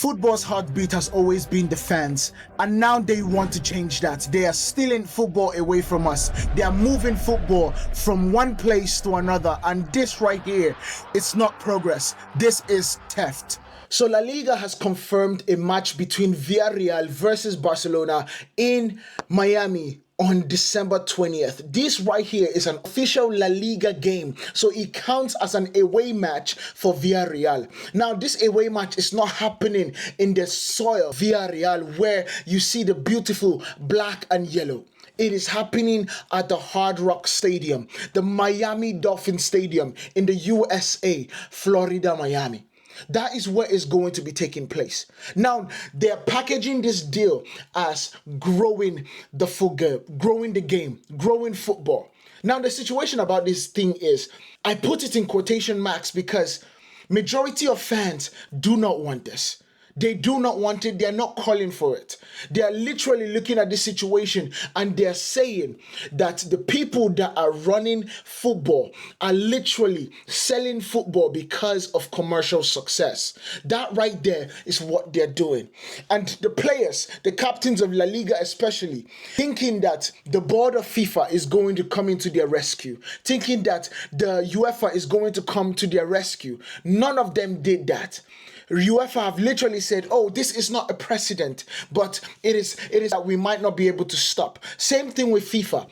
Football's heartbeat has always been the fans, and now they want to change that. They are stealing football away from us. They are moving football from one place to another, and this right here, it's not progress. This is theft. So La Liga has confirmed a match between Villarreal versus Barcelona in Miami on December 20th. This right here is an official La Liga game, so it counts as an away match for Villarreal. Now, this away match is not happening in the soil Villarreal where you see the beautiful black and yellow. It is happening at the Hard Rock Stadium, the Miami Dolphin Stadium in the USA, Florida, Miami. That is where it's going to be taking place. Now, they're packaging this deal as growing the game, growing football. Now, the situation about this thing is, I put it in quotation marks because majority of fans do not want this. They do not want it. They're not calling for it. They are literally looking at this situation and they're saying that the people that are running football are literally selling football because of commercial success. That right there is what they're doing. And the players, the captains of La Liga especially, thinking that the board of FIFA is going to come into their rescue, thinking that the UEFA is going to come to their rescue. None of them did that. UEFA have literally said, oh, this is not a precedent, but it is that we might not be able to stop. Same thing with FIFA.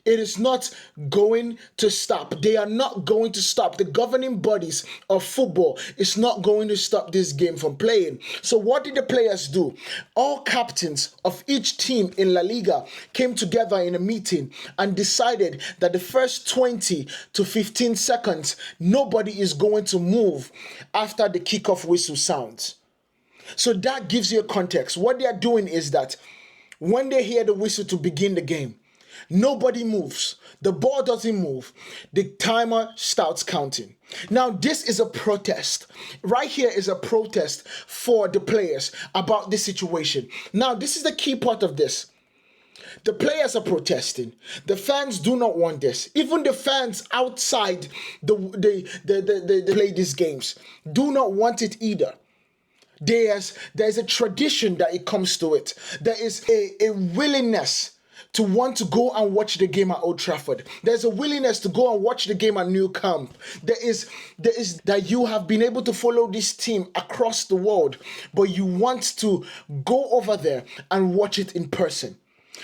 It is not going to stop. They are not going to stop. The governing bodies of football is not going to stop this game from playing. So what did the players do? All captains of each team in La Liga came together in a meeting and decided that the first 20 to 15 seconds, nobody is going to move after the kickoff whistle sounds. So that gives you a context. What they are doing is that when they hear the whistle to begin the game, nobody moves. The ball doesn't move. The timer starts counting. Now, this is a protest. Right here is a protest for the players about this situation. Now, this is the key part of this. The players are protesting. The fans do not want this. Even the fans outside they play these games do not want it either. There's a tradition that it comes to it. There is a willingness to want to go and watch the game at Old Trafford. There's a willingness to go and watch the game at Nou Camp. There is that you have been able to follow this team across the world, but you want to go over there and watch it in person.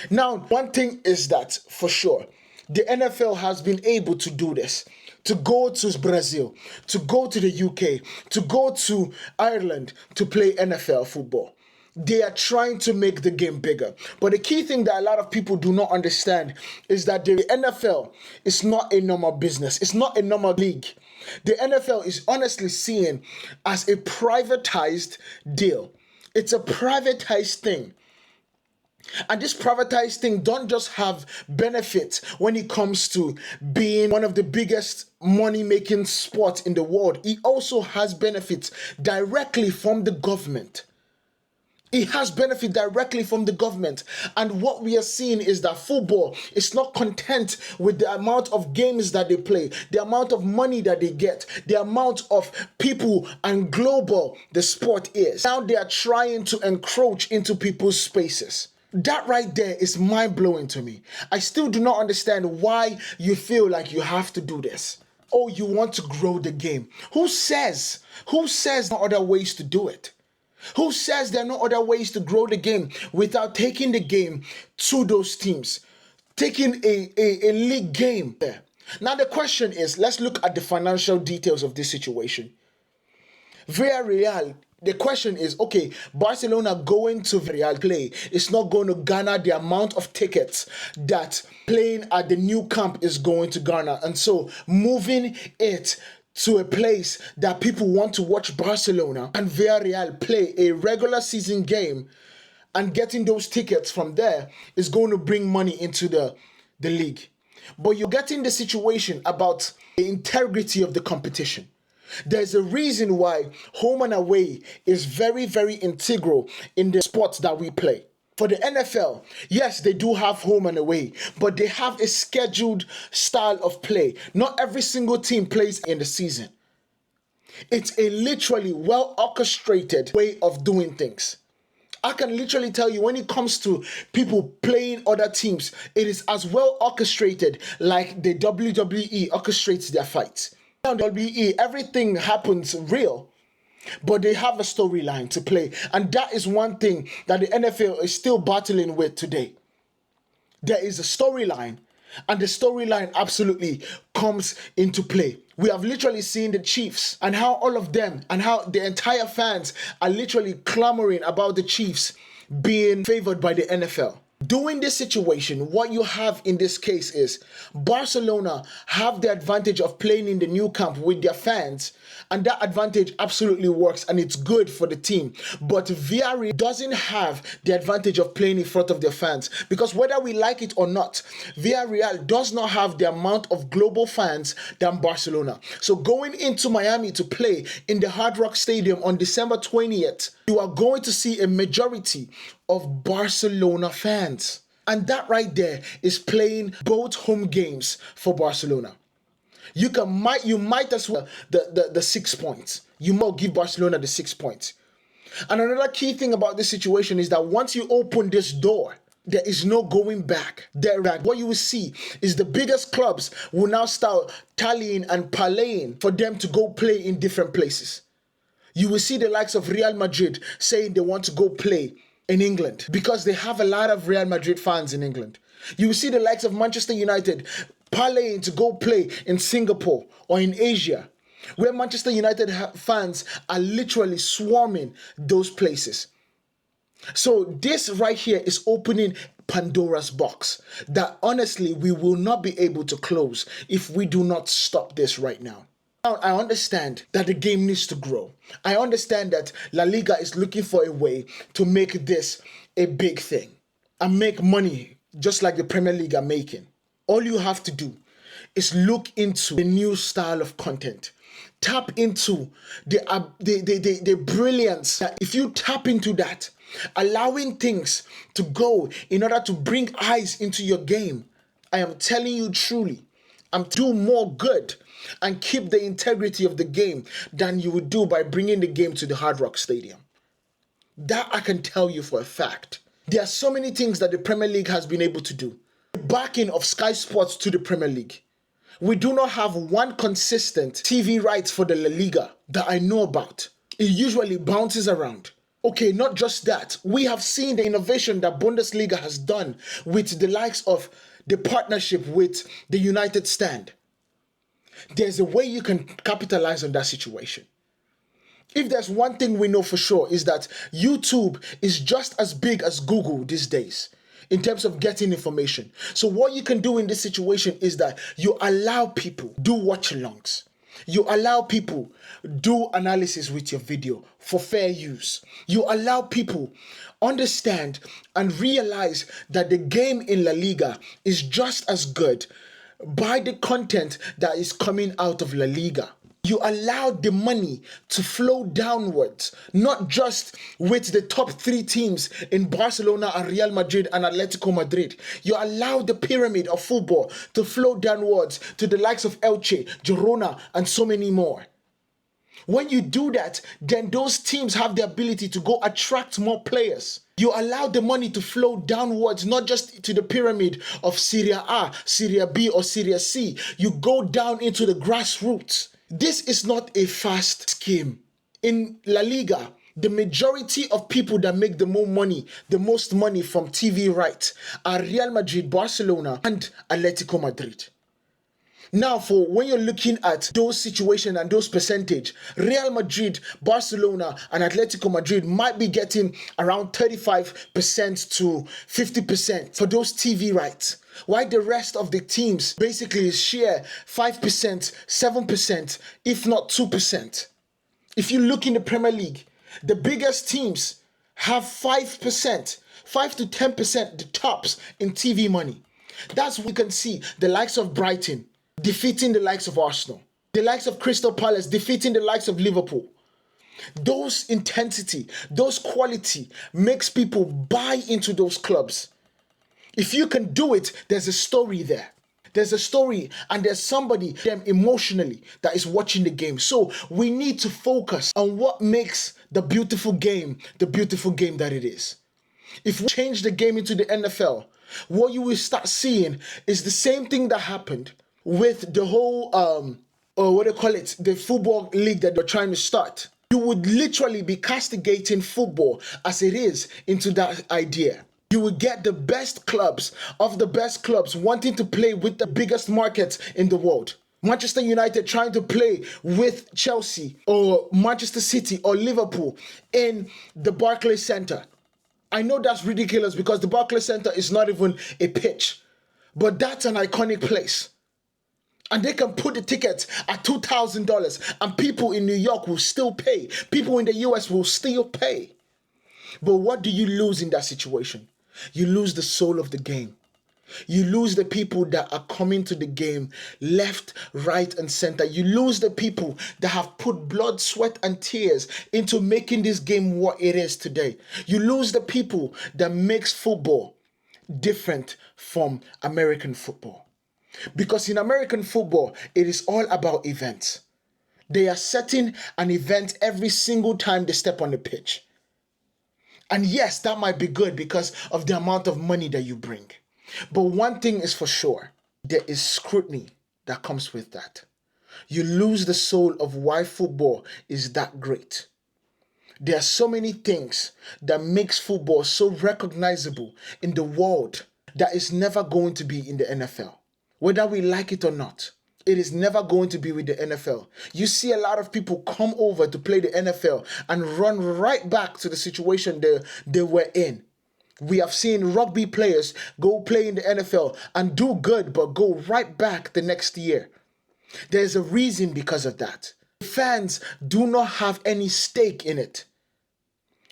Now, one thing is that for sure, the NFL has been able to do this. To go to Brazil, to go to the UK, to go to Ireland to play NFL football. They are trying to make the game bigger. But the key thing that a lot of people do not understand is that the NFL is not a normal business. It's not a normal league. The NFL is honestly seen as a privatized deal. It's a privatized thing. And this privatized thing don't just have benefits when it comes to being one of the biggest money-making sports in the world. It also has benefits directly from the government. It has benefit directly from the government. And what we are seeing is that football is not content with the amount of games that they play, the amount of money that they get, the amount of people and global the sport is. Now they are trying to encroach into people's spaces. That right there is mind-blowing to me. I still do not understand why you feel like you have to do this. Oh, you want to grow the game. Who says there are other ways to do it? Who says there are no other ways to grow the game without taking the game to those teams? Taking a league game there. Now the question is, let's look at the financial details of this situation. Villarreal, the question is, okay, Barcelona going to Villarreal play is not going to garner the amount of tickets that playing at the Nou Camp is going to garner. And so moving it to a place that people want to watch Barcelona and Villarreal play a regular season game and getting those tickets from there is going to bring money into the league. But you're getting the situation about the integrity of the competition. There's a reason why home and away is very, very integral in the sports that we play. For the NFL, yes, they do have home and away, but they have a scheduled style of play. Not every single team plays in the season. It's a literally well orchestrated way of doing things. I can literally tell you when it comes to people playing other teams, it is as well orchestrated like the WWE orchestrates their fights. Now, WWE, everything happens real, but they have a storyline to play. And that is one thing that the NFL is still battling with today. There is a storyline, and the storyline absolutely comes into play. We have literally seen the Chiefs and how all of them and how the entire fans are literally clamoring about the Chiefs being favored by the NFL. During this situation, what you have in this case is Barcelona have the advantage of playing in the new camp with their fans, and that advantage absolutely works and it's good for the team. But Villarreal doesn't have the advantage of playing in front of their fans, because whether we like it or not, Villarreal does not have the amount of global fans than Barcelona. So going into Miami to play in the Hard Rock Stadium on December 20th, you are going to see a majority of Barcelona fans. And that right there is playing both home games for Barcelona. You might as well the 6 points. You might give Barcelona the 6 points. And another key thing about this situation is that once you open this door, there is no going back. What you will see is the biggest clubs will now start tallying and parlaying for them to go play in different places. You will see the likes of Real Madrid saying they want to go play in England because they have a lot of Real Madrid fans in England. You will see the likes of Manchester United parlaying to go play in Singapore or in Asia, where Manchester United fans are literally swarming those places. So this right here is opening Pandora's box that honestly we will not be able to close if we do not stop this right now. Now, I understand that the game needs to grow. I understand that La Liga is looking for a way to make this a big thing and make money just like the Premier League are making. All you have to do is look into the new style of content. Tap into the brilliance. If you tap into that, allowing things to go in order to bring eyes into your game, I am telling you truly, I'm do more good and keep the integrity of the game than you would do by bringing the game to the Hard Rock Stadium. That I can tell you for a fact. There are so many things that the Premier League has been able to do. The backing of Sky Sports to the Premier League. We do not have one consistent TV rights for the La Liga that I know about. It usually bounces around. Okay, not just that. We have seen the innovation that Bundesliga has done with the likes of the partnership with the United Stand. There's a way you can capitalize on that situation. If there's one thing we know for sure is that YouTube is just as big as Google these days in terms of getting information. So what you can do in this situation is that you allow people do watch-alongs. You allow people do analysis with your video for fair use. You allow people understand and realize that the game in La Liga is just as good by the content that is coming out of La Liga. You allow the money to flow downwards, not just with the top 3 teams in Barcelona and Real Madrid and Atletico Madrid. You allow the pyramid of football to flow downwards to the likes of Elche, Girona, and so many more. When you do that, then those teams have the ability to go attract more players. You allow the money to flow downwards, not just to the pyramid of Serie A, Serie B, or Serie C. You go down into the grassroots. This is not a fast scheme. In La Liga, the majority of people that make the most money from TV rights are Real Madrid, Barcelona, and Atletico Madrid. Now, for when you're looking at those situations and those percentage, Real Madrid, Barcelona, and Atletico Madrid might be getting around 35% to 50% for those TV rights, while the rest of the teams basically share 5%, 7%, if not 2%. If you look in the Premier League, the biggest teams have 5%, 5 to 10%, the tops in TV money. That's what you can see the likes of Brighton defeating the likes of Arsenal, the likes of Crystal Palace defeating the likes of Liverpool. Those intensity, those quality makes people buy into those clubs. If you can do it, there's a story there. There's a story and there's somebody them emotionally that is watching the game. So we need to focus on what makes the beautiful game that it is. If we change the game into the NFL, what you will start seeing is the same thing that happened with the whole or what do you call it, the football league that they're trying to start. You would literally be castigating football as it is into that idea. You will get the best clubs of the best clubs wanting to play with the biggest markets in the world. Manchester United trying to play with Chelsea or Manchester City or Liverpool in the Barclays Center. I know that's ridiculous because the Barclays Center is not even a pitch, but that's an iconic place. And they can put the tickets at $2,000 and people in New York will still pay. People in the US will still pay. But what do you lose in that situation? You lose the soul of the game. You lose the people that are coming to the game left, right, and center. You lose the people that have put blood, sweat, and tears into making this game what it is today. You lose the people that makes football different from American football. Because in American football, it is all about events. They are setting an event every single time they step on the pitch. And yes, that might be good because of the amount of money that you bring. But one thing is for sure, there is scrutiny that comes with that. You lose the soul of why football is that great. There are so many things that makes football so recognizable in the world that is never going to be in the NFL. Whether we like it or not, it is never going to be with the NFL. You see a lot of people come over to play the NFL and run right back to the situation they were in. We have seen rugby players go play in the NFL and do good, but go right back the next year. There's a reason because of that. Fans do not have any stake in it.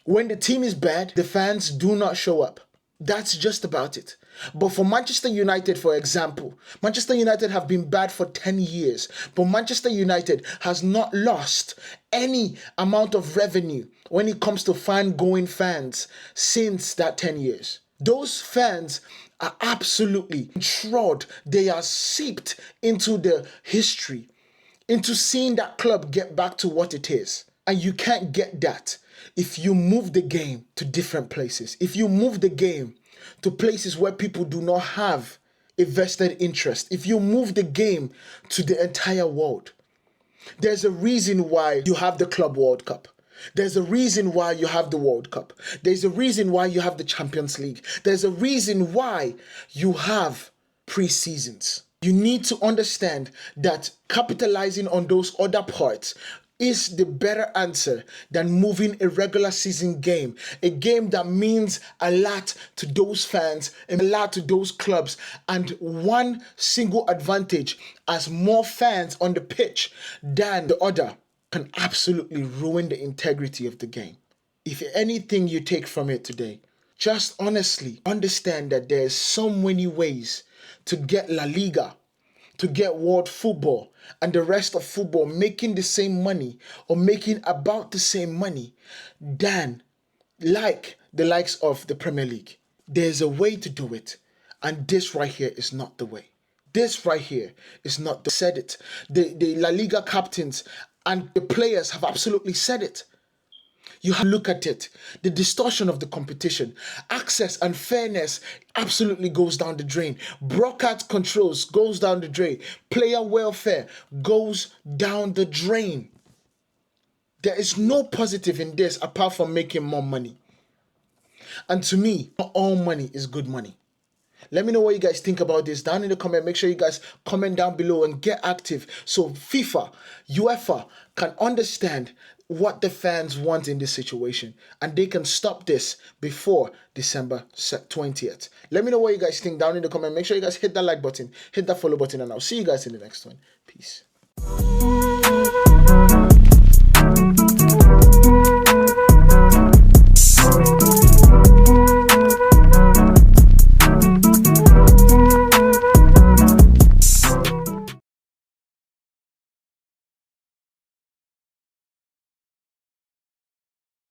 When the team is bad, the fans do not show up. That's just about it. But for Manchester United, for example, Manchester United have been bad for 10 years, but Manchester United has not lost any amount of revenue when it comes to fan-going fans since that 10 years. Those fans are absolutely enthralled. They are seeped into the history, into seeing that club get back to what it is. And you can't get that if you move the game to different places. If you move the game to places where people do not have a vested interest. If you move the game to the entire world. There's a reason why you have the Club World Cup. There's a reason why you have the World Cup. There's a reason why you have the Champions League. There's a reason why you have pre-seasons. You need to understand that capitalizing on those other parts is the better answer than moving a regular season game. A game that means a lot to those fans and a lot to those clubs. And one single advantage as more fans on the pitch than the other can absolutely ruin the integrity of the game. If anything you take from it today, just honestly understand that there's so many ways to get La Liga, to get world football and the rest of football making the same money or making about the same money than like the likes of the Premier League. There's a way to do it, and this right here is not the way. This right here is not the said it. The La Liga captains and the players have absolutely said it. You have to look at it. The distortion of the competition, access and fairness absolutely goes down the drain. Broadcast controls goes down the drain. Player welfare goes down the drain. There is no positive in this apart from making more money. And to me, not all money is good money. Let me know what you guys think about this down in the comment. Make sure you guys comment down below and get active so FIFA, UEFA can understand what the fans want in this situation and they can stop this before December 20th. Let me know what you guys think down in the comment. Make sure you guys hit that like button, hit that follow button, and I'll see you guys in the next one. Peace.